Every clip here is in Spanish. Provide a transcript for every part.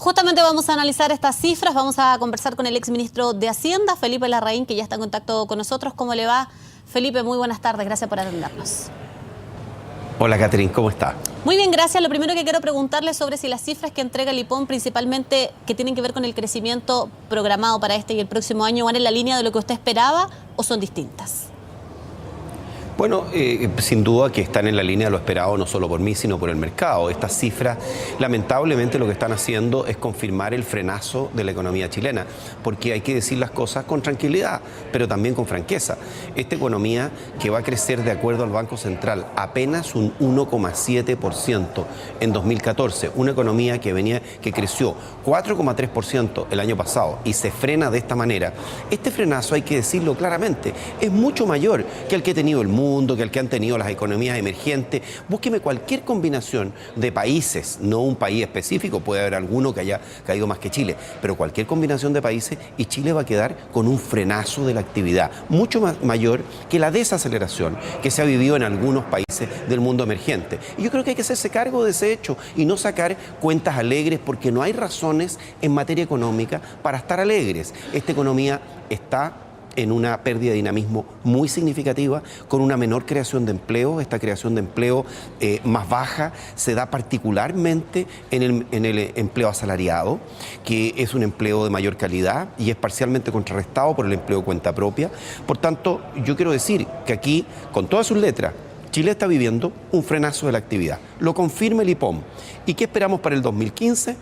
Justamente vamos a analizar estas cifras, vamos a conversar con el exministro de Hacienda, Felipe Larraín, que ya está en contacto con nosotros. ¿Cómo le va? Felipe, muy buenas tardes, gracias por atendernos. Hola, Catherine, ¿cómo está? Muy bien, gracias. Lo primero que quiero preguntarle es sobre si las cifras que entrega el IPOM, principalmente que tienen que ver con el crecimiento programado para este y el próximo año, ¿van en la línea de lo que usted esperaba o son distintas? Bueno, sin duda que están en la línea de lo esperado, no solo por mí, sino por el mercado. Estas cifras, lamentablemente, lo que están haciendo es confirmar el frenazo de la economía chilena, porque hay que decir las cosas con tranquilidad, pero también con franqueza. Esta economía que va a crecer, de acuerdo al Banco Central, apenas un 1,7% en 2014, una economía que creció 4,3% el año pasado y se frena de esta manera. Este frenazo, hay que decirlo claramente, es mucho mayor que el que ha tenido el mundo, que el que han tenido las economías emergentes. Búsqueme cualquier combinación de países, no un país específico, puede haber alguno que haya caído más que Chile, pero cualquier combinación de países y Chile va a quedar con un frenazo de la actividad, mucho más mayor que la desaceleración que se ha vivido en algunos países del mundo emergente. Y yo creo que hay que hacerse cargo de ese hecho y no sacar cuentas alegres, porque no hay razones en materia económica para estar alegres. Esta economía está en una pérdida de dinamismo muy significativa, con una menor creación de empleo. Esta creación de empleo más baja se da particularmente en el empleo asalariado, que es un empleo de mayor calidad y es parcialmente contrarrestado por el empleo de cuenta propia. Por tanto, yo quiero decir que aquí, con todas sus letras, Chile está viviendo un frenazo de la actividad. Lo confirma el IPOM. ¿Y qué esperamos para el 2015?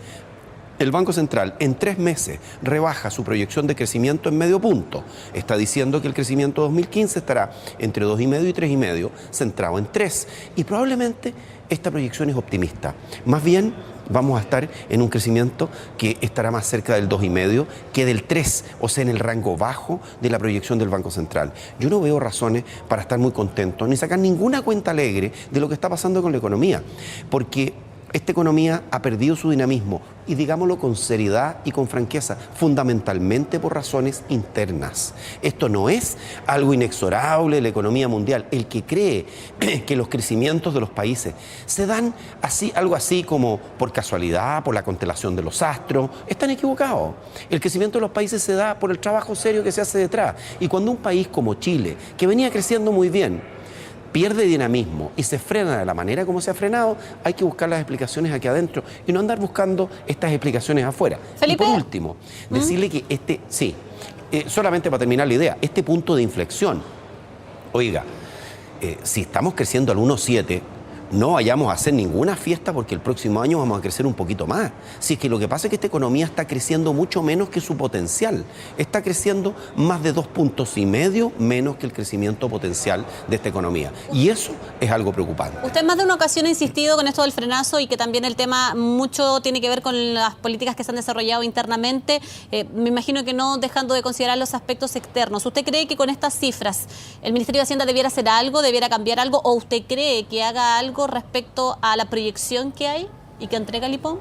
El Banco Central en 3 meses rebaja su proyección de crecimiento en medio punto. Está diciendo que el crecimiento 2015 estará entre 2,5 y 3,5, centrado en 3. Y probablemente esta proyección es optimista. Más bien vamos a estar en un crecimiento que estará más cerca del 2,5 que del 3, o sea, en el rango bajo de la proyección del Banco Central. Yo no veo razones para estar muy contentos ni sacar ninguna cuenta alegre de lo que está pasando con la economía, porque esta economía ha perdido su dinamismo, y digámoslo con seriedad y con franqueza, fundamentalmente por razones internas. Esto no es algo inexorable de la economía mundial. El que cree que los crecimientos de los países se dan así, algo así como por casualidad, por la constelación de los astros, están equivocados. El crecimiento de los países se da por el trabajo serio que se hace detrás. Y cuando un país como Chile, que venía creciendo muy bien, pierde dinamismo y se frena de la manera como se ha frenado, hay que buscar las explicaciones aquí adentro y no andar buscando estas explicaciones afuera. Felipe. Y por último, decirle que solamente para terminar la idea, este punto de inflexión, oiga, si estamos creciendo al 1,7, no vayamos a hacer ninguna fiesta, porque el próximo año vamos a crecer un poquito más. Si es que lo que pasa es que esta economía está creciendo mucho menos que su potencial. Está creciendo más de 2,5 puntos menos que el crecimiento potencial de esta economía. Y eso es algo preocupante. Usted en más de una ocasión ha insistido con esto del frenazo y que también el tema mucho tiene que ver con las políticas que se han desarrollado internamente. Me imagino que no dejando de considerar los aspectos externos. ¿Usted cree que con estas cifras el Ministerio de Hacienda debiera hacer algo, debiera cambiar algo, o usted cree que haga algo respecto a la proyección que hay y que entrega el IPOM?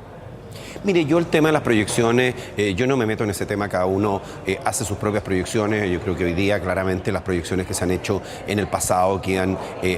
Mire, yo el tema de las proyecciones, yo no me meto en ese tema, cada uno hace sus propias proyecciones. Yo creo que hoy día claramente las proyecciones que se han hecho en el pasado quedan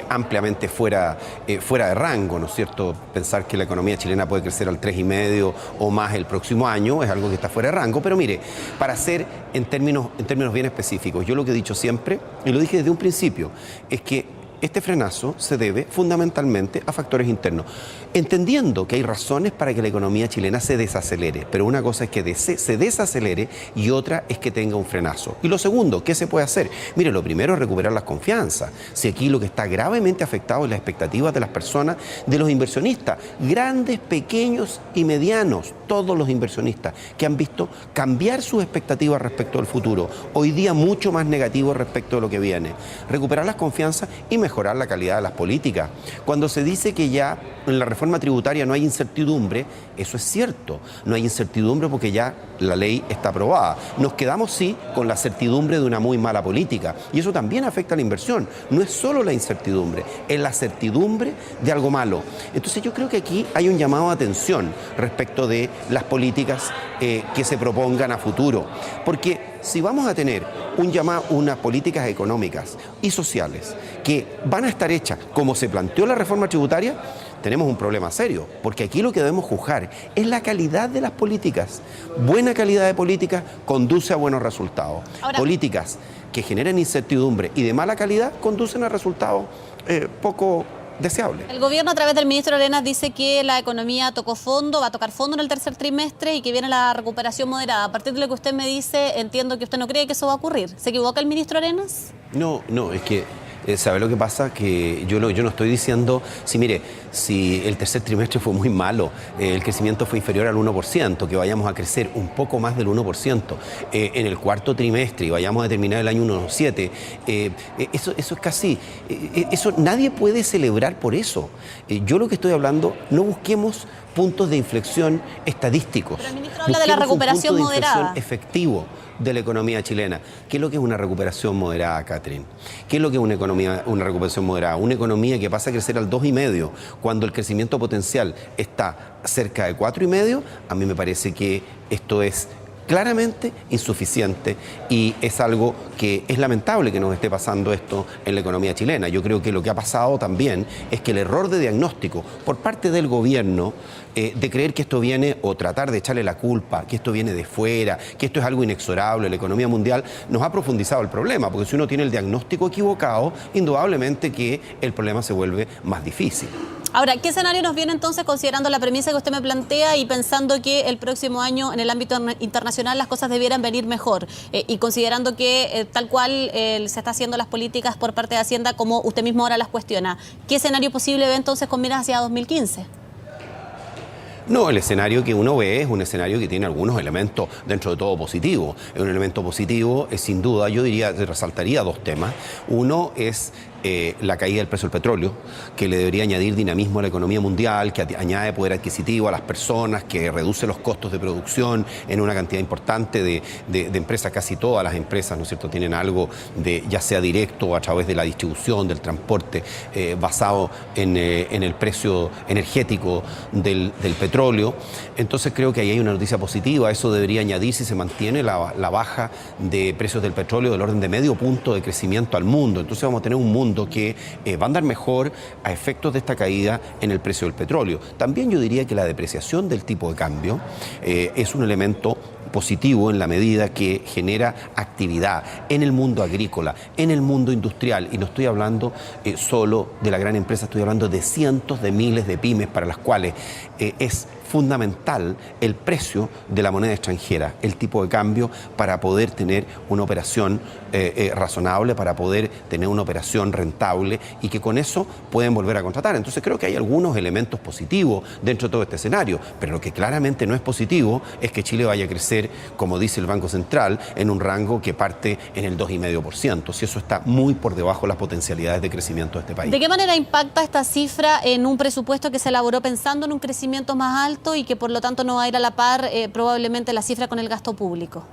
ampliamente fuera de rango, ¿no es cierto? Pensar que la economía chilena puede crecer al 3,5 o más el próximo año es algo que está fuera de rango. Pero mire, para ser en términos bien específicos, yo lo que he dicho siempre, y lo dije desde un principio, es que este frenazo se debe fundamentalmente a factores internos, entendiendo que hay razones para que la economía chilena se desacelere, pero una cosa es que se desacelere y otra es que tenga un frenazo. Y lo segundo, ¿qué se puede hacer? Mire, lo primero es recuperar las confianzas. Si aquí lo que está gravemente afectado es las expectativas de las personas, de los inversionistas, grandes, pequeños y medianos, todos los inversionistas que han visto cambiar sus expectativas respecto al futuro, hoy día mucho más negativos respecto de lo que viene. Recuperar las confianzas y mejorar la calidad de las políticas. Cuando se dice que ya en la reforma tributaria no hay incertidumbre, eso es cierto. No hay incertidumbre porque ya la ley está aprobada. Nos quedamos, sí, con la certidumbre de una muy mala política. Y eso también afecta a la inversión. No es solo la incertidumbre, es la certidumbre de algo malo. Entonces yo creo que aquí hay un llamado de atención respecto de las políticas que se propongan a futuro. Porque si vamos a tener unas políticas económicas y sociales que van a estar hechas como se planteó la reforma tributaria, tenemos un problema serio, porque aquí lo que debemos juzgar es la calidad de las políticas. Buena calidad de políticas conduce a buenos resultados. Ahora, políticas que generen incertidumbre y de mala calidad conducen a resultados poco deseables. El gobierno a través del ministro Arenas dice que la economía tocó fondo, va a tocar fondo en el tercer trimestre y que viene la recuperación moderada. A partir de lo que usted me dice, entiendo que usted no cree que eso va a ocurrir. ¿Se equivoca el ministro Arenas? No, es que ¿sabe lo que pasa? Que yo no estoy diciendo, si el tercer trimestre fue muy malo, el crecimiento fue inferior al 1%, que vayamos a crecer un poco más del 1% en el cuarto trimestre y vayamos a terminar el año 1,7%, eso es casi, eso nadie puede celebrar por eso. Yo lo que estoy hablando, no busquemos puntos de inflexión estadísticos. Pero el ministro habla de la recuperación moderada. Efectivo de la economía chilena. ¿Qué es lo que es una recuperación moderada, Catherine? ¿Qué es lo que es una recuperación moderada? Una economía que pasa a crecer al 2,5% cuando el crecimiento potencial está cerca de 4,5%, a mí me parece que esto es claramente insuficiente y es algo que es lamentable que nos esté pasando esto en la economía chilena. Yo creo que lo que ha pasado también es que el error de diagnóstico por parte del gobierno de creer que esto viene o tratar de echarle la culpa, que esto viene de fuera, que esto es algo inexorable, la economía mundial, nos ha profundizado el problema, porque si uno tiene el diagnóstico equivocado, indudablemente que el problema se vuelve más difícil. Ahora, ¿qué escenario nos viene entonces considerando la premisa que usted me plantea y pensando que el próximo año en el ámbito internacional las cosas debieran venir mejor y considerando que tal cual se está haciendo las políticas por parte de Hacienda como usted mismo ahora las cuestiona? ¿Qué escenario posible ve entonces con miras hacia 2015? No, el escenario que uno ve es un escenario que tiene algunos elementos dentro de todo positivo. Un elemento positivo es sin duda, yo diría, resaltaría dos temas. Uno es la caída del precio del petróleo, que le debería añadir dinamismo a la economía mundial, que añade poder adquisitivo a las personas, que reduce los costos de producción en una cantidad importante de empresas. Casi todas las empresas, ¿no es cierto?, tienen algo de, ya sea directo o a través de la distribución, del transporte, basado en el precio energético del petróleo. Entonces creo que ahí hay una noticia positiva. Eso debería añadir, si se mantiene la baja de precios del petróleo, del orden de medio punto de crecimiento al mundo. Entonces vamos a tener un mundo que va a andar mejor a efectos de esta caída en el precio del petróleo. También yo diría que la depreciación del tipo de cambio es un elemento positivo en la medida que genera actividad en el mundo agrícola, en el mundo industrial, y no estoy hablando solo de la gran empresa, estoy hablando de cientos de miles de pymes para las cuales es fundamental el precio de la moneda extranjera, el tipo de cambio, para poder tener una operación razonable, para poder tener una operación rentable y que con eso pueden volver a contratar. Entonces creo que hay algunos elementos positivos dentro de todo este escenario, pero lo que claramente no es positivo es que Chile vaya a crecer, como dice el Banco Central, en un rango que parte en el 2,5%. Si eso está muy por debajo de las potencialidades de crecimiento de este país. ¿De qué manera impacta esta cifra en un presupuesto que se elaboró pensando en un crecimiento más alto y que por lo tanto no va a ir a la par probablemente la cifra con el gasto público?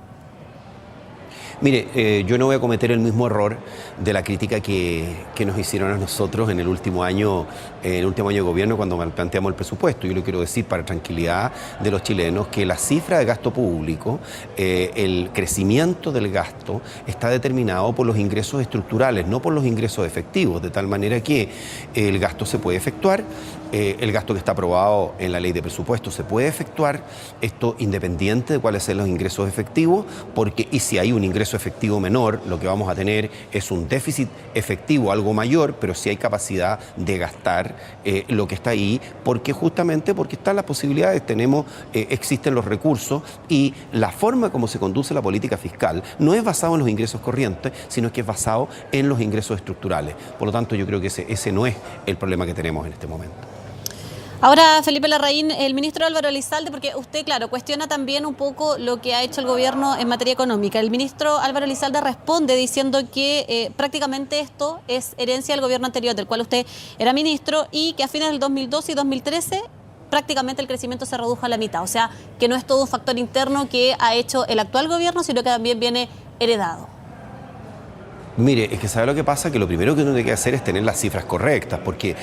Mire, yo no voy a cometer el mismo error de la crítica que nos hicieron a nosotros en el último año de gobierno cuando planteamos el presupuesto. Yo le quiero decir, para tranquilidad de los chilenos, que la cifra de gasto público, el crecimiento del gasto, está determinado por los ingresos estructurales, no por los ingresos efectivos, de tal manera que el gasto se puede efectuar, el gasto que está aprobado en la ley de presupuesto se puede efectuar, esto independiente de cuáles sean los ingresos efectivos, y si hay un ingreso efectivo menor, lo que vamos a tener es un déficit efectivo algo mayor, pero sí hay capacidad de gastar lo que está ahí, porque están las posibilidades, existen los recursos, y la forma como se conduce la política fiscal no es basado en los ingresos corrientes, sino que es basado en los ingresos estructurales. Por lo tanto, yo creo que ese no es el problema que tenemos en este momento. Ahora, Felipe Larraín, el ministro Álvaro Elizalde, porque usted, claro, cuestiona también un poco lo que ha hecho el gobierno en materia económica. El ministro Álvaro Elizalde responde diciendo que prácticamente esto es herencia del gobierno anterior, del cual usted era ministro, y que a fines del 2012 y 2013 prácticamente el crecimiento se redujo a la mitad. O sea, que no es todo un factor interno que ha hecho el actual gobierno, sino que también viene heredado. Mire, es que ¿sabe lo que pasa? Que lo primero que uno tiene que hacer es tener las cifras correctas, porque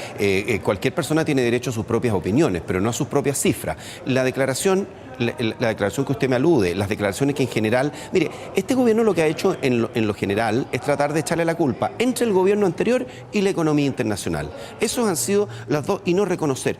cualquier persona tiene derecho a sus propias opiniones, pero no a sus propias cifras. La declaración la declaración que usted me alude, las declaraciones que en general... Mire, este gobierno lo que ha hecho en lo general es tratar de echarle la culpa entre el gobierno anterior y la economía internacional. Esos han sido las dos, y no reconocer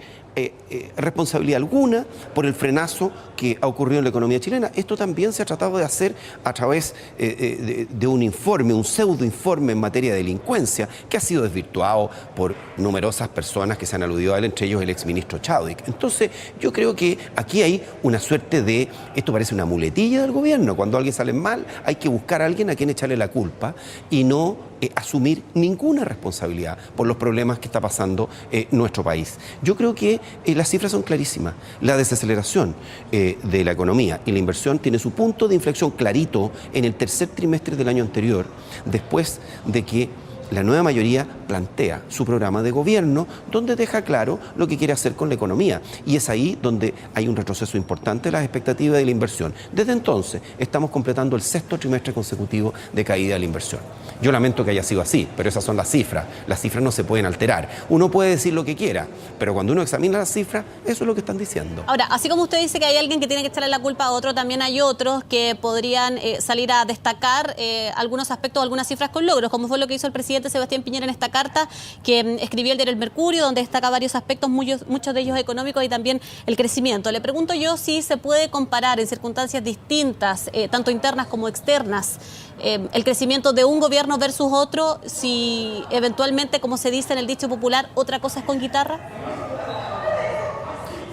responsabilidad alguna por el frenazo que ha ocurrido en la economía chilena. Esto también se ha tratado de hacer a través de un informe, un pseudoinforme en materia de delincuencia, que ha sido desvirtuado por numerosas personas que se han aludido a él, entre ellos el exministro Chadwick. Entonces, yo creo que aquí hay una suerte de, esto parece una muletilla del gobierno, cuando alguien sale mal hay que buscar a alguien a quien echarle la culpa y no asumir ninguna responsabilidad por los problemas que está pasando nuestro país. Yo creo que las cifras son clarísimas. La desaceleración de la economía y la inversión tiene su punto de inflexión clarito en el tercer trimestre del año anterior, después de que la nueva mayoría plantea su programa de gobierno donde deja claro lo que quiere hacer con la economía. Y es ahí donde hay un retroceso importante de las expectativas de la inversión. Desde entonces estamos completando el sexto trimestre consecutivo de caída de la inversión. Yo lamento que haya sido así, pero esas son las cifras. Las cifras no se pueden alterar. Uno puede decir lo que quiera, pero cuando uno examina las cifras, eso es lo que están diciendo. Ahora, así como usted dice que hay alguien que tiene que echarle la culpa a otro, también hay otros que podrían salir a destacar algunos aspectos, algunas cifras con logros, como fue lo que hizo el presidente Sebastián Piñera en esta carta que escribió el diario El Mercurio, donde destaca varios aspectos, muchos de ellos económicos y también el crecimiento. Le pregunto yo si se puede comparar en circunstancias distintas, tanto internas como externas, el crecimiento de un gobierno versus otro, si eventualmente, como se dice en el dicho popular, otra cosa es con guitarra.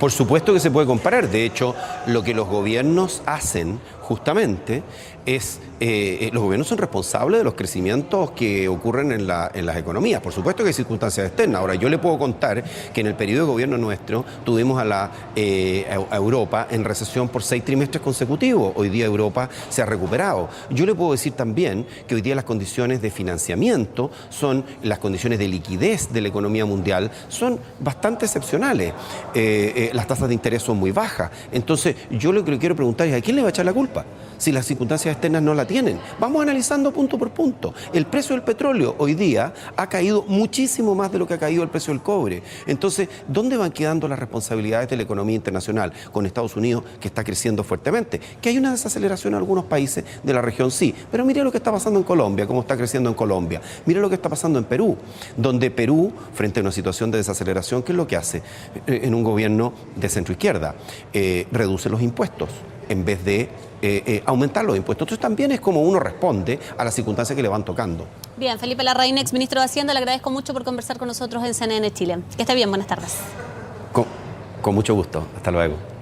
Por supuesto que se puede comparar. De hecho, lo que los gobiernos hacen justamente es, los gobiernos son responsables de los crecimientos que ocurren en las economías. Por supuesto que hay circunstancias externas. Ahora, yo le puedo contar que en el periodo de gobierno nuestro tuvimos a Europa en recesión por 6 trimestres consecutivos. Hoy día Europa se ha recuperado. Yo le puedo decir también que hoy día las condiciones de financiamiento las condiciones de liquidez de la economía mundial son bastante excepcionales. Las tasas de interés son muy bajas. Entonces, yo lo que le quiero preguntar es, ¿a quién le va a echar la culpa si las circunstancias externas no la tienen? Vamos analizando punto por punto. El precio del petróleo hoy día ha caído muchísimo más de lo que ha caído el precio del cobre. Entonces, ¿dónde van quedando las responsabilidades de la economía internacional con Estados Unidos, que está creciendo fuertemente? Que hay una desaceleración en algunos países de la región, sí, pero mire lo que está pasando en Colombia, cómo está creciendo en Colombia. Mire lo que está pasando en Perú, donde Perú, frente a una situación de desaceleración, ¿qué es lo que hace en un gobierno de centroizquierda? Reduce los impuestos en vez de aumentar los impuestos. Entonces también es como uno responde a las circunstancias que le van tocando. Bien, Felipe Larraín, exministro de Hacienda, le agradezco mucho por conversar con nosotros en CNN Chile. Que esté bien, buenas tardes. Con mucho gusto, hasta luego.